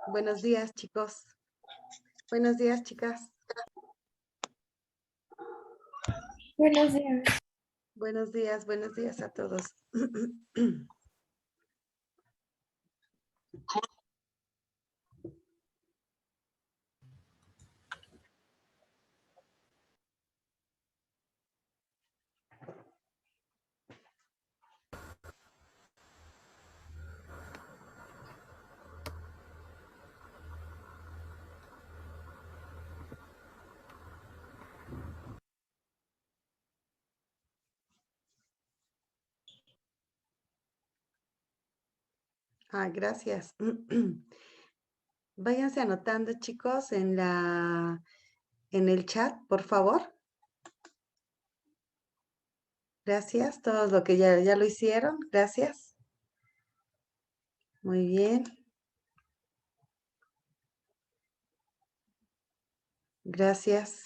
Buenos días, chicos. Buenos días, chicas. Buenos días. Buenos días a todos. Gracias. Váyanse anotando, chicos, en el chat, por favor. Gracias, todos lo que ya lo hicieron. Gracias. Muy bien. Gracias.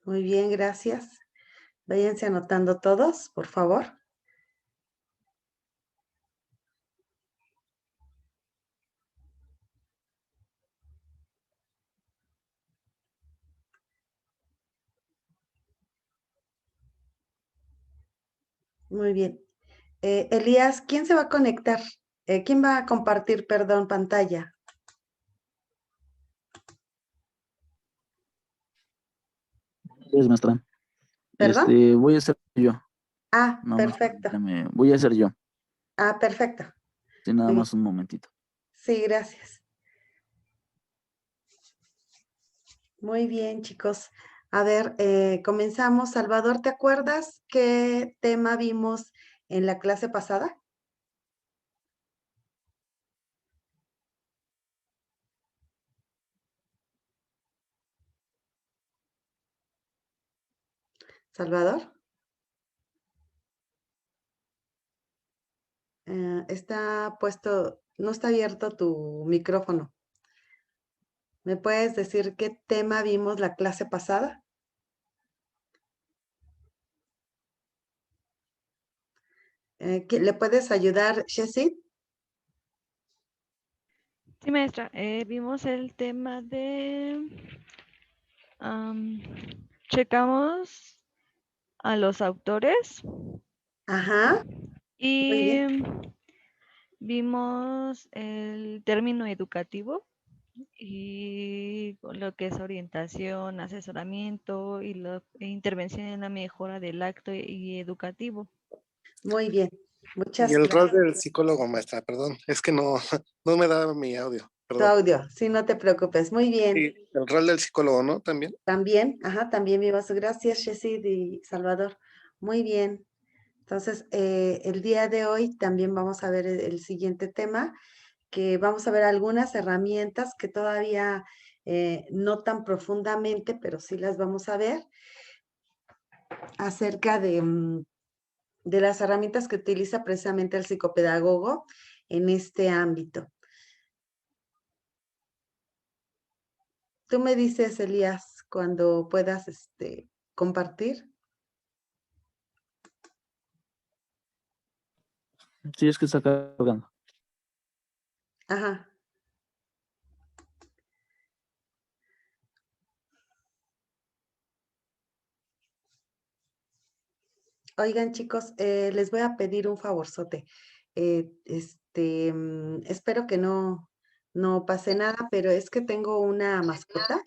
Muy bien, gracias. Váyanse anotando todos, por favor. Muy bien. Elías, ¿quién se va a conectar? ¿Quién va a compartir, perdón, pantalla? Es maestra. ¿Perdón? Voy a ser yo. No, maestra, Perfecto. voy a ser yo. Perfecto. Sí, nada Muy más un momentito. Sí, gracias. Muy bien, chicos. A ver, comenzamos. Salvador, ¿te acuerdas qué tema vimos en la clase pasada? Salvador. Está puesto, no está abierto tu micrófono. ¿Me puedes decir qué tema vimos la clase pasada? ¿Le puedes ayudar, Jessie? Sí, maestra, vimos el tema de... checamos a los autores Ajá, muy y bien. vimos el término educativo y lo que es orientación, asesoramiento y intervención en la mejora del acto y educativo. Muy bien. Y Muchas el rol gracias. del psicólogo, maestra, perdón, es que no, no me da mi audio, Tu perdón. audio, sí, no te preocupes. Muy bien. Sí, el rol del psicólogo, ¿no? También. También, también vimos. Gracias, Jessie y Salvador. Muy bien. Entonces, el día de hoy también vamos a ver el siguiente tema, que vamos a ver algunas herramientas que todavía no tan profundamente, pero sí las vamos a ver acerca de las herramientas que utiliza precisamente el psicopedagogo en este ámbito. Tú me dices, Elías, cuando puedas compartir. Sí, es que está cargando. Ajá. Oigan, chicos, les voy a pedir un favorzote. Espero que no pase nada, pero es que tengo una mascota.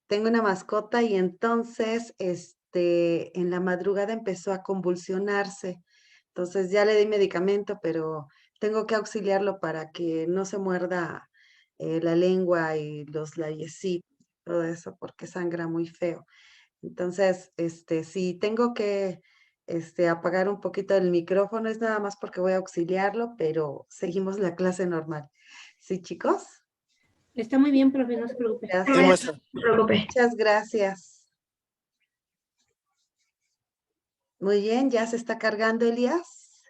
Tengo una mascota y entonces, en la madrugada empezó a convulsionarse. Entonces ya le di medicamento, pero tengo que auxiliarlo para que no se muerda la lengua y los labiecitos, todo eso, porque sangra muy feo. Entonces, si tengo que, apagar un poquito el micrófono, es nada más porque voy a auxiliarlo, pero seguimos la clase normal. ¿Sí, chicos? Está muy bien, profe, no se preocupe. Sí, Gracias. maestra. No se preocupe. Muchas gracias. Muy bien, ¿ya se está cargando, Elías?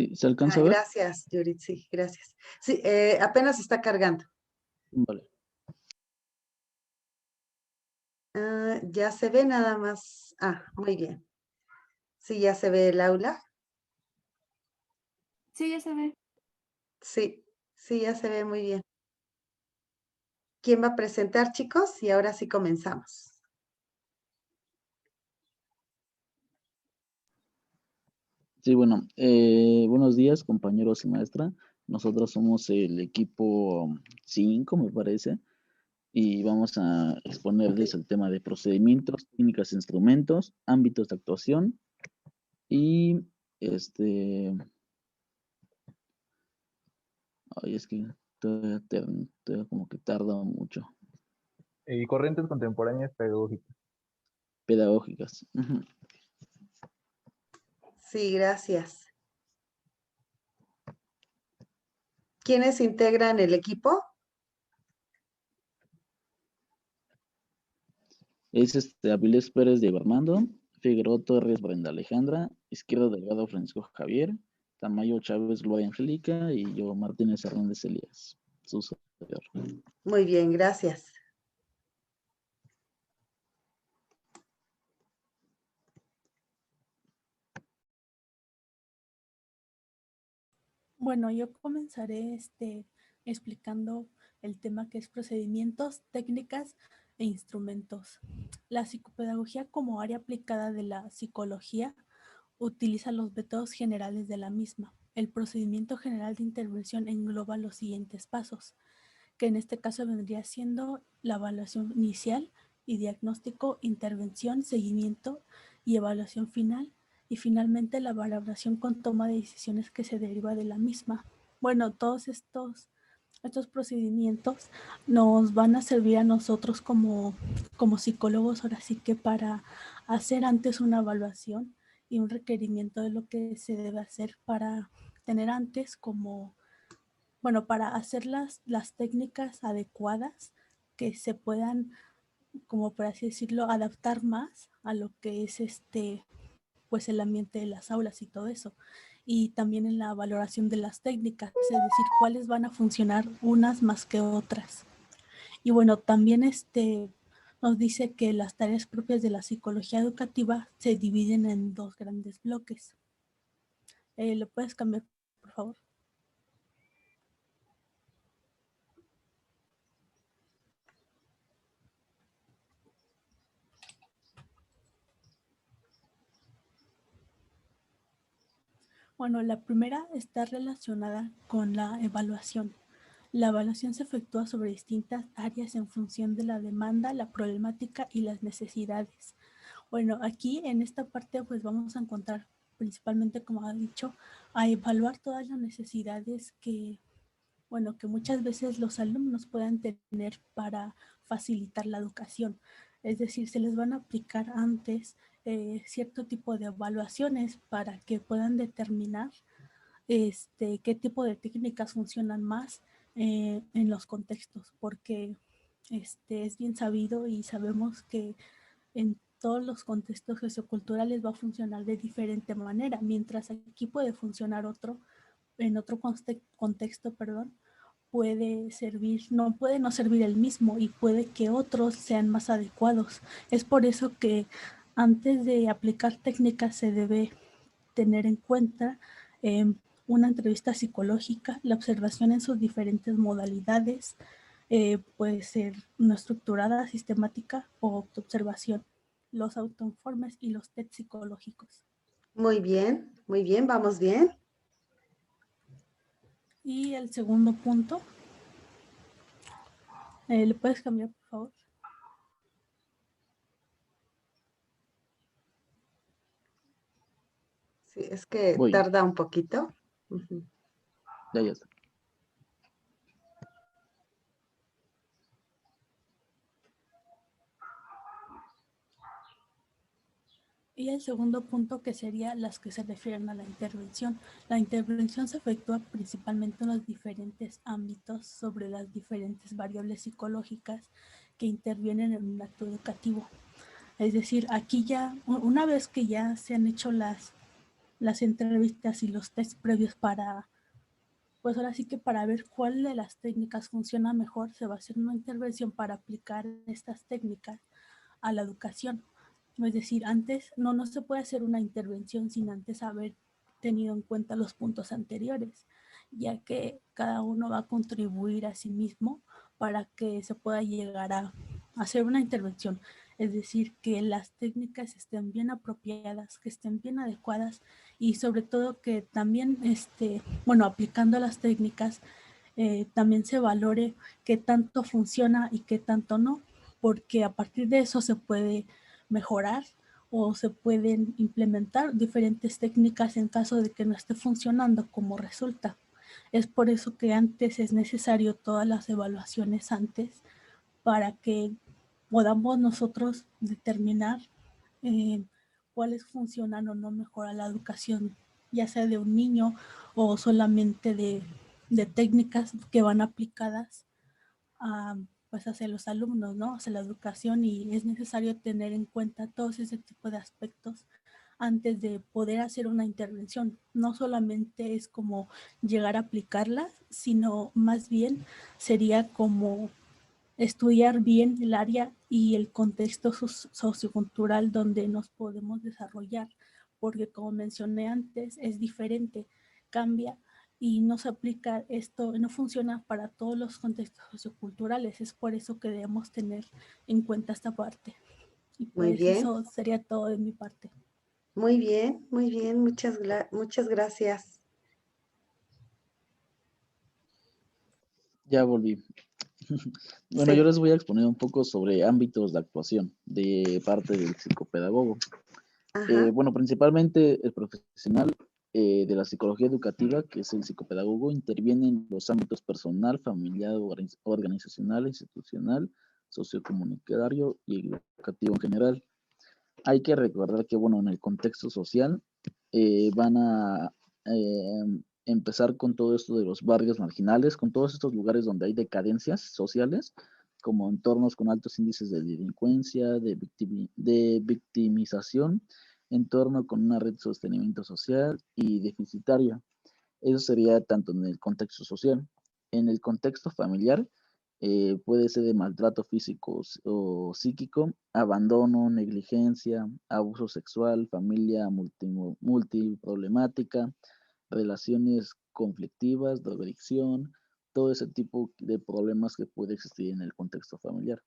Sí, ¿se alcanza a ver? Gracias, Yuritsi, gracias. Sí, apenas está cargando. Vale. Ya se ve nada más. Muy bien. Sí, ya se ve el aula. Sí, ya se ve. Sí, sí, ya se ve muy bien. ¿Quién va a presentar, chicos? Y ahora sí comenzamos. Sí, bueno, buenos días, compañeros y maestra. Nosotros somos el equipo 5, me parece, y vamos a exponerles el tema de procedimientos, técnicas, instrumentos, ámbitos de actuación y ay, es que todavía como que tarda mucho. Y corrientes contemporáneas pedagógicas. Pedagógicas. Ujú. Sí, gracias. ¿Quiénes integran el equipo? Es Avilés Pérez de Armando, Figueroa Torres Brenda Alejandra, Izquierdo Delgado Francisco Javier, Tamayo Chávez Gloria Angélica y yo Martínez Hernández Elías, su servidor. Muy bien, gracias. Bueno, yo comenzaré explicando el tema que es procedimientos, técnicas e instrumentos. La psicopedagogía como área aplicada de la psicología utiliza los métodos generales de la misma. El procedimiento general de intervención engloba los siguientes pasos, que en este caso vendría siendo la evaluación inicial y diagnóstico, intervención, seguimiento y evaluación final, y finalmente la valoración con toma de decisiones que se deriva de la misma. Bueno, todos estos procedimientos nos van a servir a nosotros como psicólogos, ahora sí que para hacer antes una evaluación y un requerimiento de lo que se debe hacer para tener antes como, bueno, para hacer las técnicas adecuadas que se puedan, como por así decirlo, adaptar más a lo que es pues el ambiente de las aulas y todo eso. Y también en la valoración de las técnicas, es decir, cuáles van a funcionar unas más que otras. Y bueno, también nos dice que las tareas propias de la psicología educativa se dividen en dos grandes bloques. ¿Lo puedes cambiar, por favor? Bueno, la primera está relacionada con la evaluación. La evaluación se efectúa sobre distintas áreas en función de la demanda, la problemática y las necesidades. Bueno, aquí en esta parte pues vamos a encontrar principalmente, como ha dicho, a evaluar todas las necesidades que, bueno, que muchas veces los alumnos puedan tener para facilitar la educación. Es decir, se les van a aplicar antes cierto tipo de evaluaciones para que puedan determinar qué tipo de técnicas funcionan más en los contextos, porque es bien sabido y sabemos que en todos los contextos socioculturales va a funcionar de diferente manera, mientras aquí puede funcionar en otro contexto, puede servir, no puede no servir el mismo y puede que otros sean más adecuados. Es por eso que antes de aplicar técnicas se debe tener en cuenta una entrevista psicológica, la observación en sus diferentes modalidades, puede ser no estructurada, sistemática o autoobservación, los autoinformes y los test psicológicos. Muy bien, vamos bien. Y el segundo punto, ¿le puedes cambiar, por favor? Sí, es que Voy, tarda un poquito. Ujú. ya está. Y el segundo punto, que sería las que se refieren a la intervención. La intervención se efectúa principalmente en los diferentes ámbitos sobre las diferentes variables psicológicas que intervienen en un acto educativo. Es decir, aquí ya, una vez que ya se han hecho las las entrevistas y los test previos para, pues ahora sí que para ver cuál de las técnicas funciona mejor, se va a hacer una intervención para aplicar estas técnicas a la educación. Es decir, antes no se puede hacer una intervención sin antes haber tenido en cuenta los puntos anteriores, ya que cada uno va a contribuir a sí mismo para que se pueda llegar a hacer una intervención. Es decir, que las técnicas estén bien apropiadas, que estén bien adecuadas y sobre todo que también, aplicando las técnicas, también se valore qué tanto funciona y qué tanto no, porque a partir de eso se puede mejorar o se pueden implementar diferentes técnicas en caso de que no esté funcionando como resulta. Es por eso que antes es necesario todas las evaluaciones antes para que podamos nosotros determinar cuáles funcionan o no mejor a la educación, ya sea de un niño o solamente de técnicas que van aplicadas a, pues hacia los alumnos, ¿no? Hacia la educación, y es necesario tener en cuenta todos ese tipo de aspectos antes de poder hacer una intervención. No solamente es como llegar a aplicarla, sino más bien sería como estudiar bien el área y el contexto sociocultural donde nos podemos desarrollar, porque como mencioné antes, es diferente, cambia y no se aplica esto, no funciona para todos los contextos socioculturales. Es por eso que debemos tener en cuenta esta parte. Y Muy pues bien, eso sería todo de mi parte. muy bien, muy bien. Muchas gracias. Ya volví. Bueno, yo Sí. les voy a exponer un poco sobre ámbitos de actuación de parte del psicopedagogo. Ajá. Bueno, principalmente el profesional de la psicología educativa, que es el psicopedagogo, interviene en los ámbitos personal, familiar, organizacional, institucional, sociocomunitario y educativo en general. Hay que recordar que, bueno, en el contexto social van a empezar con todo esto de los barrios marginales, con todos estos lugares donde hay decadencias sociales, como entornos con altos índices de delincuencia, de victimización, entorno con una red de sostenimiento social y deficitaria. Eso sería tanto en el contexto social. En el contexto familiar, puede ser de maltrato físico o psíquico, abandono, negligencia, abuso sexual, familia multiproblemática, relaciones conflictivas, drogadicción, todo ese tipo de problemas que puede existir en el contexto familiar.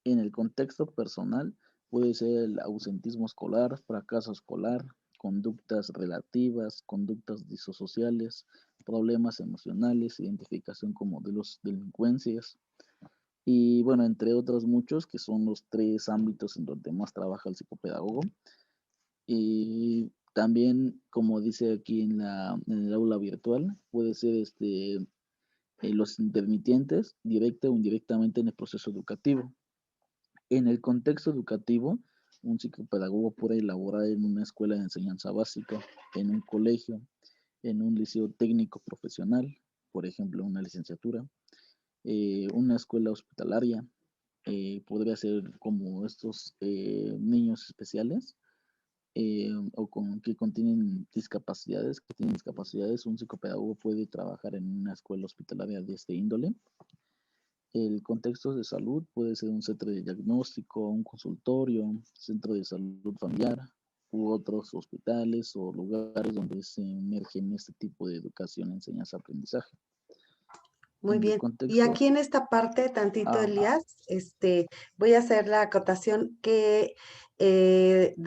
En el contexto personal puede ser el ausentismo escolar, fracaso escolar, conductas relativas, conductas disociales, problemas emocionales, identificación con modelos de delincuencias y bueno, entre otros muchos que son los tres ámbitos en donde más trabaja el psicopedagogo. Y también, como dice aquí en el aula virtual, puede ser los intermitentes, directa o indirectamente en el proceso educativo. En el contexto educativo, un psicopedagogo puede elaborar en una escuela de enseñanza básica, en un colegio, en un liceo técnico profesional, por ejemplo, una licenciatura, una escuela hospitalaria, podría ser como estos niños especiales que tienen discapacidades, un psicopedagogo puede trabajar en una escuela hospitalaria de este índole. El contexto de salud puede ser un centro de diagnóstico, un consultorio, centro de salud familiar u otros hospitales o lugares donde se emergen este tipo de educación, enseñanza, aprendizaje. Muy En el bien. Y contexto, aquí en esta parte, tantito, ah, Elías, voy a hacer la acotación que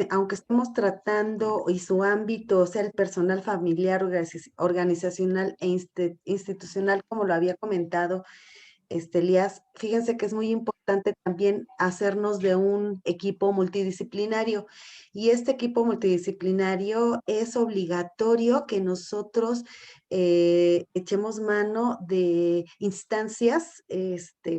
aunque estamos tratando y su ámbito sea el personal familiar, organizacional e institucional, como lo había comentado, Elías, fíjense que es muy importante también hacernos de un equipo multidisciplinario. Y este equipo multidisciplinario es obligatorio que nosotros echemos mano de instancias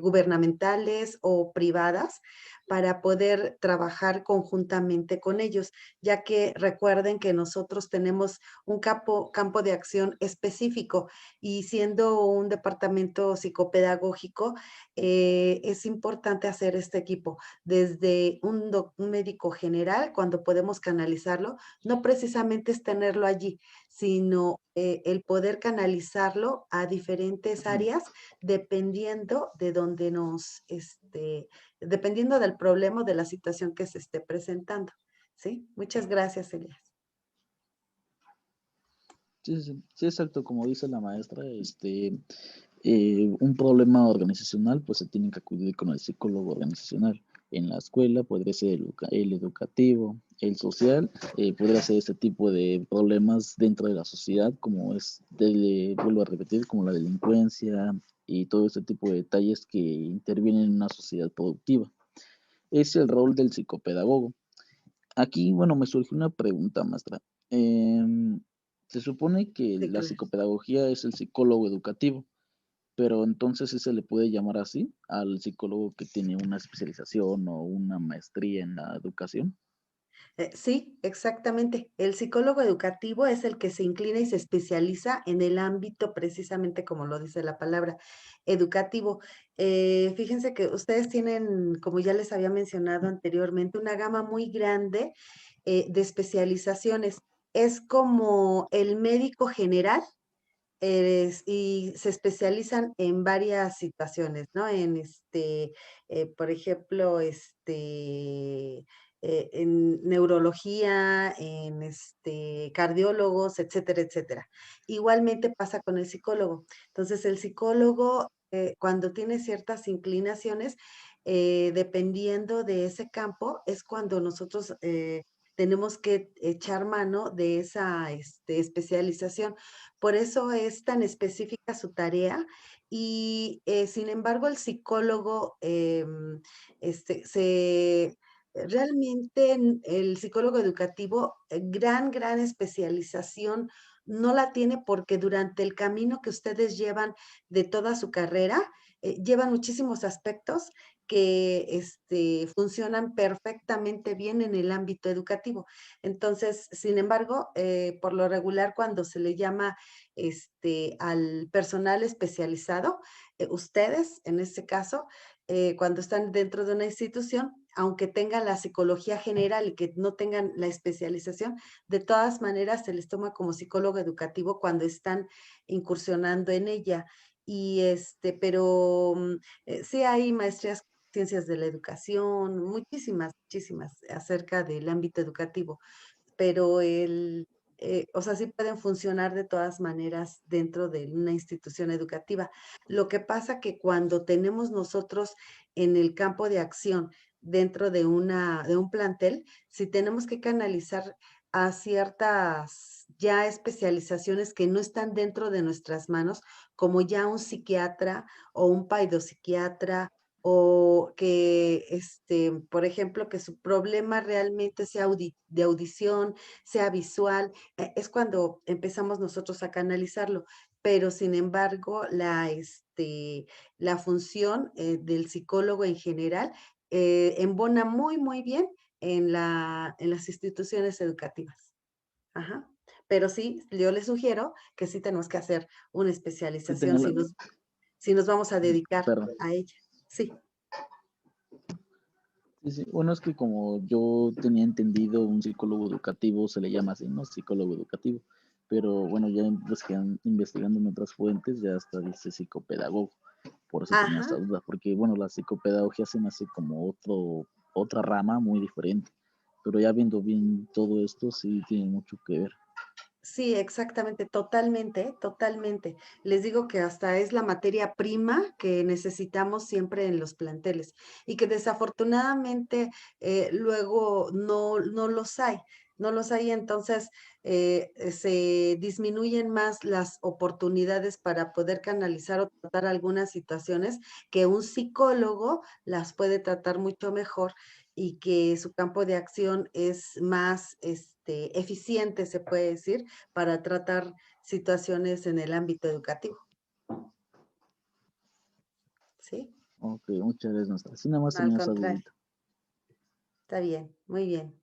gubernamentales o privadas para poder trabajar conjuntamente con ellos, ya que recuerden que nosotros tenemos un campo de acción específico y siendo un departamento psicopedagógico, es importante hacer este equipo desde un médico general, cuando podemos canalizarlo, no precisamente es tenerlo allí, sino el poder canalizarlo a diferentes áreas dependiendo de donde dependiendo del problema o de la situación que se esté presentando. ¿Sí? Muchas gracias, Elías. Sí, sí, sí, exacto, como dice la maestra, un problema organizacional, pues se tiene que acudir con el psicólogo organizacional. En la escuela podría ser el educativo, el social, podría ser este tipo de problemas dentro de la sociedad, como vuelvo a repetir, como la delincuencia y todo este tipo de detalles que intervienen en una sociedad productiva. Es el rol del psicopedagogo. Aquí, bueno, me surgió una pregunta, maestra. Se supone que Sí, la claro. psicopedagogía es el psicólogo educativo, pero entonces sí se le puede llamar así al psicólogo que tiene una especialización o una maestría en la educación. Sí, exactamente. El psicólogo educativo es el que se inclina y se especializa en el ámbito, precisamente como lo dice la palabra, educativo. Fíjense que ustedes tienen, como ya les había mencionado anteriormente, una gama muy grande de especializaciones. Es como el médico general y se especializan en varias situaciones, ¿no? Por ejemplo, en neurología, en cardiólogos, etcétera, etcétera. Igualmente pasa con el psicólogo. Entonces, el psicólogo, cuando tiene ciertas inclinaciones, dependiendo de ese campo, es cuando nosotros tenemos que echar mano de esa especialización. Por eso es tan específica su tarea y sin embargo el psicólogo realmente el psicólogo educativo, gran especialización no la tiene porque durante el camino que ustedes llevan de toda su carrera, llevan muchísimos aspectos que funcionan perfectamente bien en el ámbito educativo. Entonces, sin embargo, por lo regular, cuando se le llama al personal especializado, ustedes, en este caso, cuando están dentro de una institución, aunque tengan la psicología general y que no tengan la especialización, de todas maneras se les toma como psicólogo educativo cuando están incursionando en ella. Pero sí hay maestrías ciencias de la educación, muchísimas acerca del ámbito educativo, pero o sea, sí pueden funcionar de todas maneras dentro de una institución educativa. Lo que pasa que cuando tenemos nosotros en el campo de acción dentro de un plantel, si tenemos que canalizar a ciertas ya especializaciones que no están dentro de nuestras manos, como ya un psiquiatra o un paidopsiquiatra o que, por ejemplo, que su problema realmente sea de audición, sea visual, es cuando empezamos nosotros a canalizarlo. Pero sin embargo, la función del psicólogo en general embona muy bien en las instituciones educativas. Ajá. Pero sí, yo les sugiero que sí tenemos que hacer una Sí, especialización tenía la... si nos vamos a dedicar Perdón. a ella. Sí. Sí, sí. Bueno, es que como yo tenía entendido, un psicólogo educativo se le llama así, ¿no? Psicólogo educativo. Pero bueno, ya investigando en otras fuentes, ya hasta dice psicopedagogo. Por eso tenía esta Ajá. duda, porque bueno, la psicopedagogía se me hace como otra rama muy diferente. Pero ya viendo bien todo esto, sí tiene mucho que ver. Sí, exactamente, totalmente. Les digo que hasta es la materia prima que necesitamos siempre en los planteles y que desafortunadamente luego no los hay, no los hay, entonces se disminuyen más las oportunidades para poder canalizar o tratar algunas situaciones que un psicólogo las puede tratar mucho mejor y que su campo de acción es más eficiente, se puede decir, para tratar situaciones en el ámbito educativo. ¿Sí? Ok, muchas gracias, maestra. Sí, nada más Al tenía esa contrario. dudita. Está bien, muy bien.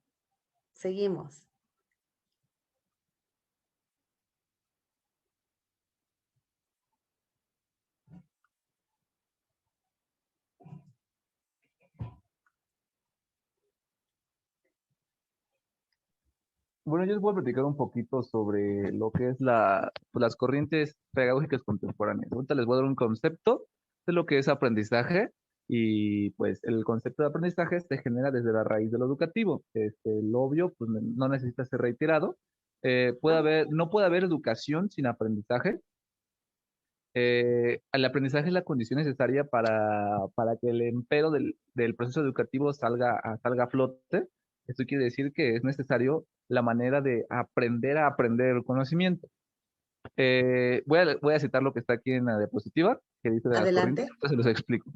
Seguimos. Bueno, yo les voy a platicar un poquito sobre lo que es pues, las corrientes pedagógicas contemporáneas. Ahorita les voy a dar un concepto de lo que es aprendizaje y pues el concepto de aprendizaje se genera desde la raíz de lo educativo. Lo obvio, pues no necesita ser reiterado. No puede haber educación sin aprendizaje. El aprendizaje es la condición necesaria para que el empero del proceso educativo salga a flote. Esto quiere decir que es necesario la manera de aprender a aprender el conocimiento. Voy a citar lo que está aquí en la diapositiva, que dice de las corrientes, Adelante. entonces se los explico.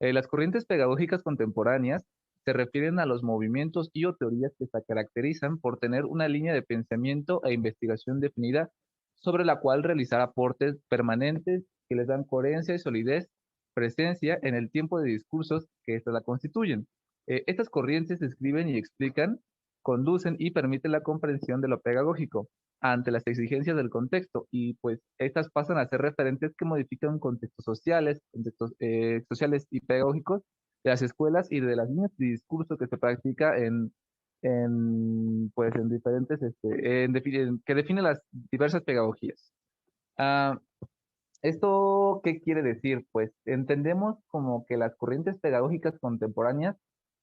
Las corrientes pedagógicas contemporáneas se refieren a los movimientos y o teorías que se caracterizan por tener una línea de pensamiento e investigación definida sobre la cual realizar aportes permanentes que les dan coherencia y solidez, presencia en el tiempo de discursos que éstas la constituyen. Estas corrientes escriben y explican, conducen y permiten la comprensión de lo pedagógico ante las exigencias del contexto y pues estas pasan a ser referentes que modifican contextos sociales y pedagógicos de las escuelas y de las líneas de discurso que se practica pues en diferentes, que define las diversas pedagogías. ¿Esto qué quiere decir? Pues entendemos como que las corrientes pedagógicas contemporáneas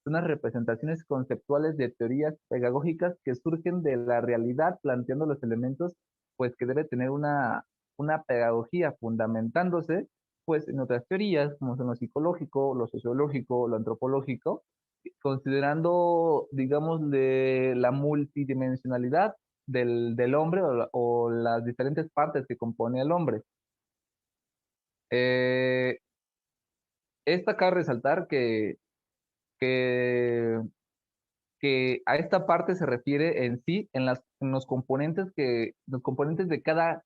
son unas representaciones conceptuales de teorías pedagógicas que surgen de la realidad, planteando los elementos pues que debe tener una pedagogía, fundamentándose pues en otras teorías como son lo psicológico, lo sociológico, lo antropológico, considerando, digamos, de la multidimensionalidad del hombre o las diferentes partes que compone el hombre. Esta cabe resaltar que, que a esta parte se refiere en sí en los componentes de cada,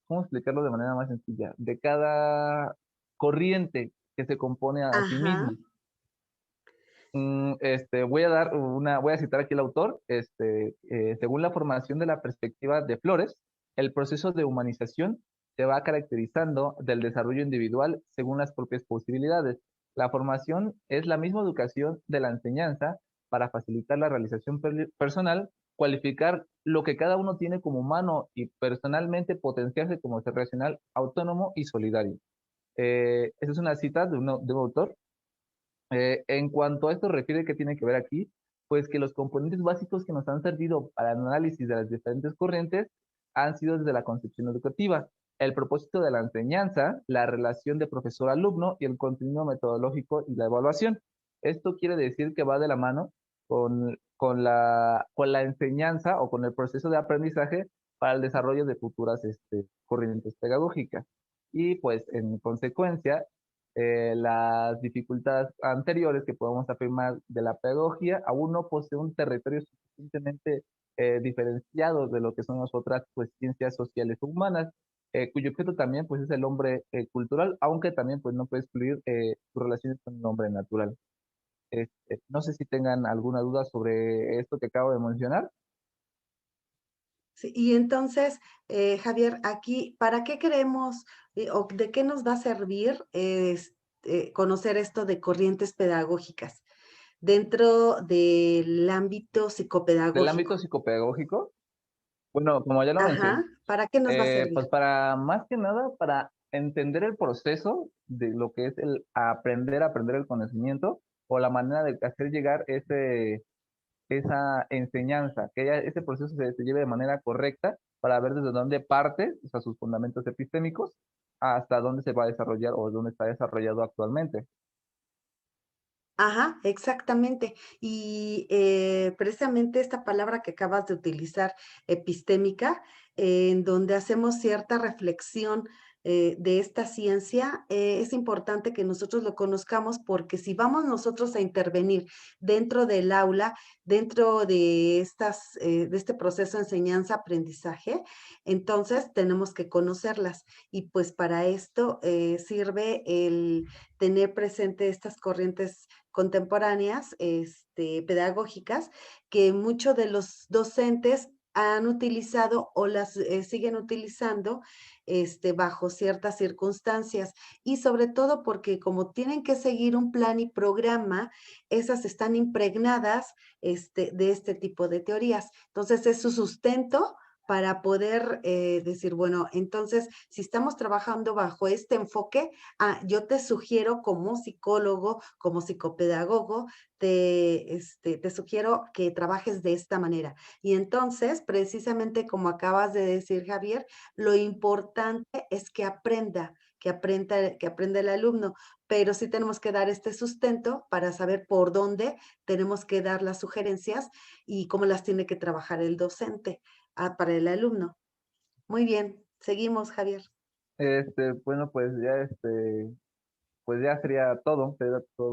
¿cómo explicarlo de manera más sencilla? De cada corriente que se compone a sí Ajá. mismo. Voy a citar aquí el autor. Según la formación de la perspectiva de Flores, el proceso de humanización se va caracterizando del desarrollo individual según las propias posibilidades. La formación es la misma educación de la enseñanza para facilitar la realización personal, cualificar lo que cada uno tiene como humano y personalmente potenciarse como ser racional, autónomo y solidario. Esa es una cita de un autor. En cuanto a esto refiere, ¿qué tiene que ver aquí? Pues que los componentes básicos que nos han servido para el análisis de las diferentes corrientes han sido desde la concepción educativa, el propósito de la enseñanza, la relación de profesor-alumno y el contenido metodológico y la evaluación. Esto quiere decir que va de la mano con la enseñanza o con el proceso de aprendizaje para el desarrollo de futuras corrientes pedagógicas. Y pues en consecuencia, las dificultades anteriores que podemos afirmar de la pedagogía, aún no posee un territorio suficientemente diferenciado de lo que son las otras pues, ciencias sociales o humanas, cuyo objeto también pues, es el hombre cultural, aunque también pues, no puede excluir sus relaciones con el hombre natural. No sé si tengan alguna duda sobre esto que acabo de mencionar. Sí, y entonces, Javier, aquí, ¿para qué queremos o de qué nos va a servir conocer esto de corrientes pedagógicas dentro del ámbito Del psicopedagógico? ámbito psicopedagógico, bueno, como ya lo mencioné, Ajá, ¿para qué nos va a pues servir? para más que nada, para entender el proceso de lo que es el aprender el conocimiento o la manera de hacer llegar esa enseñanza, ese proceso se lleve de manera correcta para ver desde dónde parte, o sea, sus fundamentos epistémicos, hasta dónde se va a desarrollar o dónde está desarrollado actualmente. Ajá, exactamente. Y precisamente esta palabra que acabas de utilizar, epistémica, en donde hacemos cierta reflexión de esta ciencia, es importante que nosotros lo conozcamos, porque si vamos nosotros a intervenir dentro del aula, dentro de de este proceso de enseñanza-aprendizaje, entonces tenemos que conocerlas. Y pues para esto sirve el tener presente estas corrientes contemporáneas, pedagógicas, que muchos de los docentes han utilizado o las siguen utilizando bajo ciertas circunstancias, y sobre todo porque como tienen que seguir un plan y programa, esas están impregnadas de este tipo de teorías. Entonces es su sustento para poder decir, bueno, entonces, si estamos trabajando bajo este enfoque, yo te sugiero como psicólogo, como psicopedagogo, te sugiero que trabajes de esta manera. Y entonces, precisamente como acabas de decir, Javier, lo importante es que aprenda el alumno, pero sí tenemos que dar este sustento para saber por dónde tenemos que dar las sugerencias y cómo las tiene que trabajar el docente para el alumno. Muy bien, seguimos, Javier. Bueno, pues ya sería todo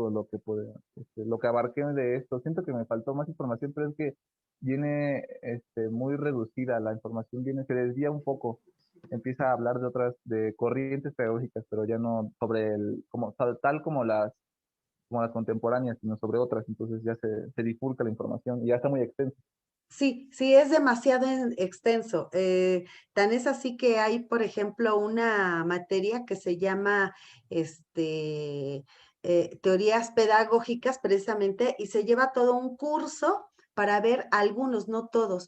lo que puede, lo que abarqué de esto. Siento que me faltó más información, pero es que viene, muy reducida la información, se desvía un poco. Empieza a hablar de corrientes pedagógicas, pero ya no sobre tal como las contemporáneas, sino sobre otras. Entonces ya se difulca la información y ya está muy extenso. Sí, sí, es demasiado extenso. Tan es así que hay, por ejemplo, una materia que se llama teorías pedagógicas, precisamente, y se lleva todo un curso para ver algunos, no todos,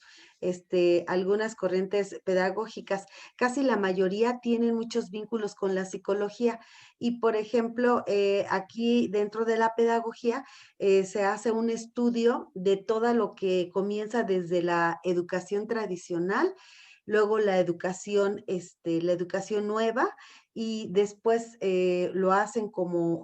algunas corrientes pedagógicas. Casi la mayoría tienen muchos vínculos con la psicología. Y, por ejemplo, aquí dentro de la pedagogía, se hace un estudio de todo lo que comienza desde la educación tradicional, luego la la educación nueva, y después lo hacen como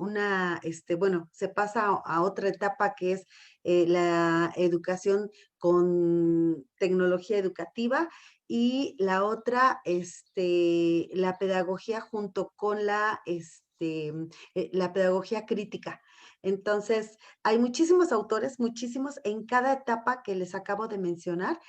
bueno, se pasa a otra etapa que es la educación con tecnología educativa, y la otra, la pedagogía junto con la pedagogía crítica. Entonces, hay muchísimos autores, muchísimos en cada etapa que les acabo de mencionar.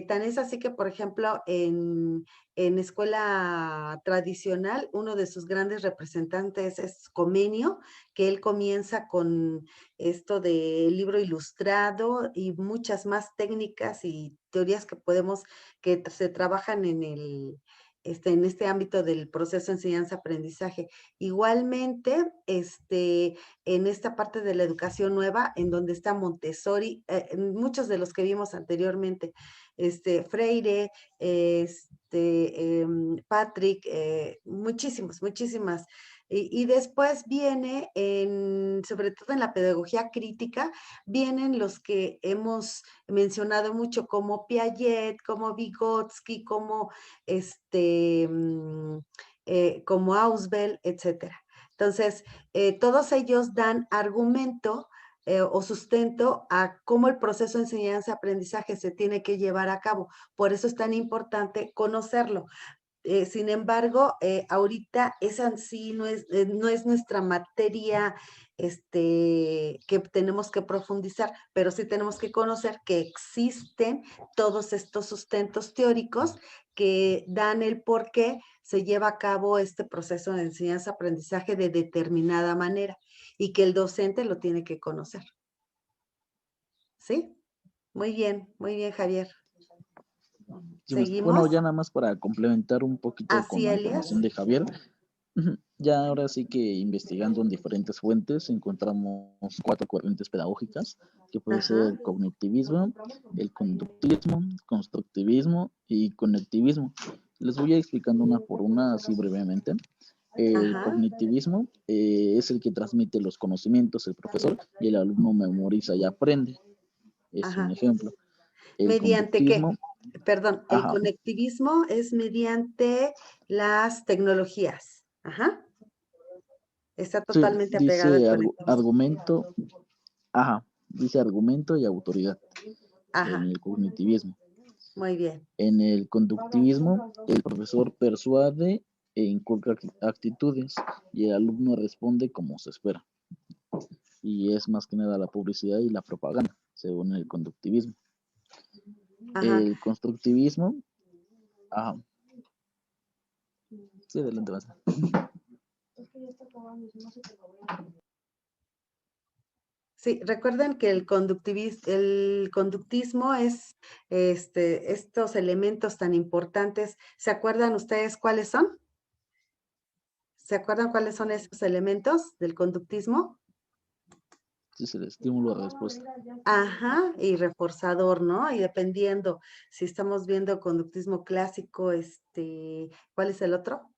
Tan es así que, por ejemplo, en escuela tradicional, uno de sus grandes representantes es Comenio, que él comienza con esto del libro ilustrado y muchas más técnicas y teorías que se trabajan en este ámbito del proceso de enseñanza-aprendizaje. Igualmente, en esta parte de la educación nueva, en donde está Montessori, muchos de los que vimos anteriormente, Freire, Patrick, muchísimas. Y después viene, sobre todo en la pedagogía crítica, vienen los que hemos mencionado mucho, como Piaget, como Vygotsky, como Ausubel, etcétera. Entonces, todos ellos dan argumento o sustento a cómo el proceso de enseñanza-aprendizaje se tiene que llevar a cabo. Por eso es tan importante conocerlo. Sin embargo, ahorita esa en sí no es nuestra materia que tenemos que profundizar, pero sí tenemos que conocer que existen todos estos sustentos teóricos que dan el por qué se lleva a cabo este proceso de enseñanza-aprendizaje de determinada manera, y que el docente lo tiene que conocer. ¿Sí? Muy bien, Javier. Sí, pues, ¿Seguimos? bueno, ya nada más para complementar un poquito con ¿Así, la Elias? información de Javier. Ya ahora sí que investigando en diferentes fuentes encontramos 4 corrientes pedagógicas, que puede ser el cognitivismo, el conductismo, constructivismo y conectivismo. Les voy a ir explicando una por una, así brevemente. El cognitivismo es el que transmite los conocimientos el profesor y el alumno memoriza y aprende. Es un ejemplo. El ¿Mediante qué? Perdón, el Ajá. conectivismo es mediante las tecnologías. Ajá. Está totalmente apegado al dice conectivismo. argumento, dice argumento y autoridad en el cognitivismo. Muy bien. En el conductivismo, el profesor persuade e inculca actitudes y el alumno responde como se espera. Y es más que nada la publicidad y la propaganda, según el conductivismo. Ajá. El constructivismo, ajá. Sí, adelante, maestra. Sí, recuerden que el conductismo es estos elementos tan importantes. ¿Se acuerdan ustedes cuáles son? ¿Se acuerdan cuáles son esos elementos del conductismo? Sí, es el estímulo a respuesta. Ajá, y reforzador, ¿no? Y dependiendo si estamos viendo conductismo clásico, ¿cuál es el otro?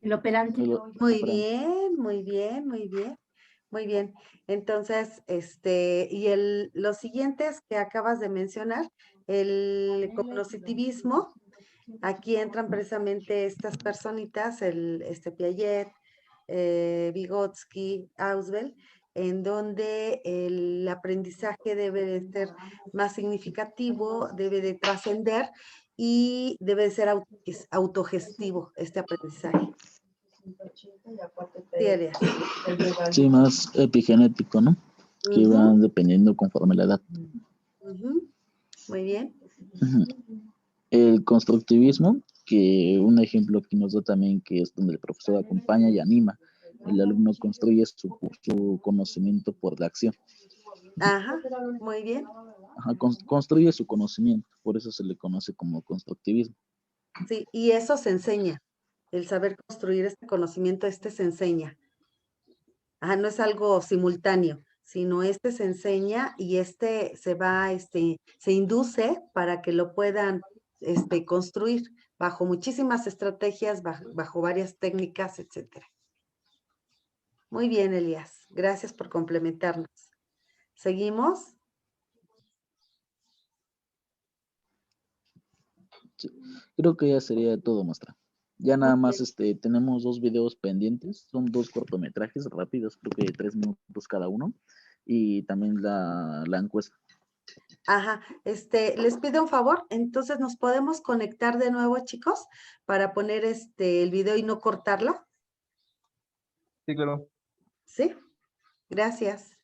El operante. Muy Operante. bien, muy bien, muy bien, muy bien. Entonces, los siguientes que acabas de mencionar, el cognoscitivismo, aquí entran precisamente estas personitas, Piaget, Vygotsky, Ausubel, en donde el aprendizaje debe de ser más significativo, debe de trascender y debe de ser autogestivo este aprendizaje. Sí, Elias. Sí, más epigenético, ¿no? Que Ujú, van dependiendo conforme la edad. ujú. Muy bien. Ujú. El constructivismo, que un ejemplo que nos da también, que es donde el profesor acompaña y anima. El alumno construye su conocimiento por la acción. Ajá, muy bien. Ajá, construye su conocimiento, por eso se le conoce como constructivismo. Sí, y eso se enseña. El saber construir este conocimiento, se enseña. Ajá, no es algo simultáneo, sino se enseña y se induce para que lo puedan construir bajo muchísimas estrategias, bajo varias técnicas, etcétera. Muy bien, Elías. Gracias por complementarnos. ¿Seguimos? Sí. Creo que ya sería todo, maestra. Ya nada Muy más tenemos 2 videos pendientes, son 2 cortometrajes rápidos, creo que de 3 minutos cada uno, y también la encuesta. Ajá, les pido un favor, entonces nos podemos conectar de nuevo, chicos, para poner el video y no cortarlo. Sí, claro. ¿Sí? Gracias.